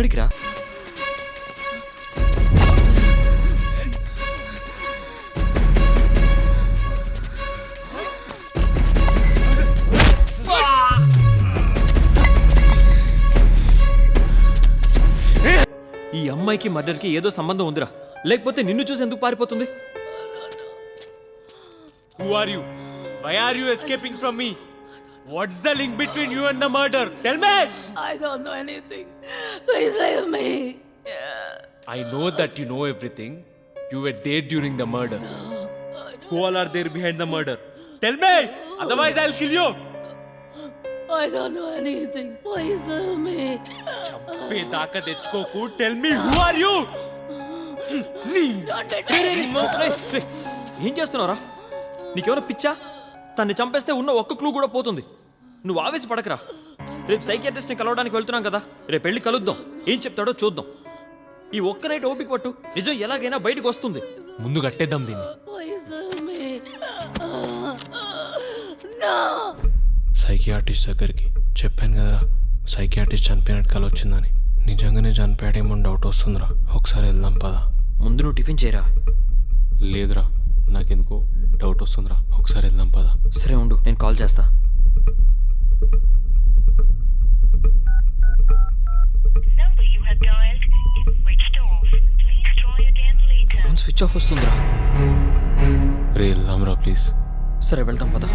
ఎక్కడికి రా? ఈ అమ్మాయికి మర్డర్కి ఏదో సంబంధం ఉందిరా, లేకపోతే నిన్ను చూసి ఎందుకు పారిపోతుంది? Who are you? Why are you escaping from me? What's the link between you and the murder? Tell me! I don't know anything. Please leave me. I know that you know everything. You were there during the murder. Who all are there behind the murder? Tell me! Otherwise I'll kill you! I don't know anything. Please leave me. చంపేదాకా తెచ్చుకోకు. Tell me, who are you? Don't let me. ఏం చేస్తున్నావురా? నీకేమైనా పిచ్చా? తన్ని చంపేస్తే ఉన్న ఒక్క clue కూడా పోతుంది. నువ్వు ఆవేశపడకరా. రేపు సైకియాట్రిస్ట్ని కలవడానికి వెళ్తున్నాం కదా, రేపు వెళ్ళి కలుద్దాం. ఏం చెప్తాడో చూద్దాం. ఈ ఒక్క నైట్ ఓపిక పట్టు, నిజం ఎలాగైనా బయటకు వస్తుంది. ముందు కట్టేద్దాం దీన్ని. Please leave me. No. Psychiatrist దగ్గరికి చెప్పాను కదరా, సైకియాట్రిస్ట్ చనిపోయినట్టు కల వచ్చిందని. నిజంగానే చనిపోయాడేమో డౌట్ వస్తుందిరా. ఒకసారి వెళ్దాం పదా. ముందు నువ్వు టిఫిన్ చేయరా. లేదురా, నాకెందుకో డౌట్ వస్తుందిరా. ఒకసారి వెళ్దాం పదా. సరే ఉండు, నేను కాల్ చేస్తా. Number you have dialed is switched off. Please try again later. Phone switch off వస్తుందిరా. రే వెళ్దాం రా ప్లీజ్. సరే వెళ్తాం పదా.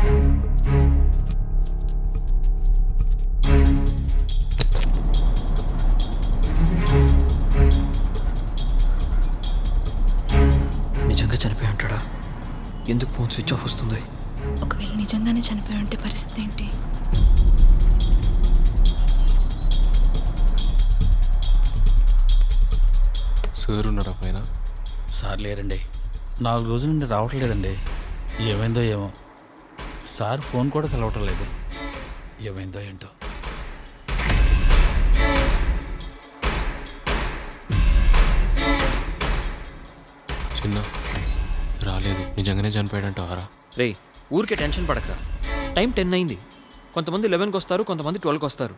నిజంగా చనిపోయి ఉంటాడా? ఎందుకు ఫోన్ స్విచ్ ఆఫ్ వస్తుంది? ఒకవేళ నిజంగానే చనిపోయి ఉంటే పరిస్థితి ఏంటి? సార్ ఉన్నారా పైన? సార్ లేరండి, 4 రోజుల నుండి రావట్లేదండి. ఏమైందో ఏమో, సార్ ఫోన్ కూడా కలవటం లేదు. ఏమైందో ఏంటో. చిన్న రాలేదు, నిజంగానే చనిపోయాడంటావారా? రే ఊరికే టెన్షన్ పడకరా. టైం 10 అయింది. కొంతమంది 11కి వస్తారు, కొంతమంది 12కి వస్తారు.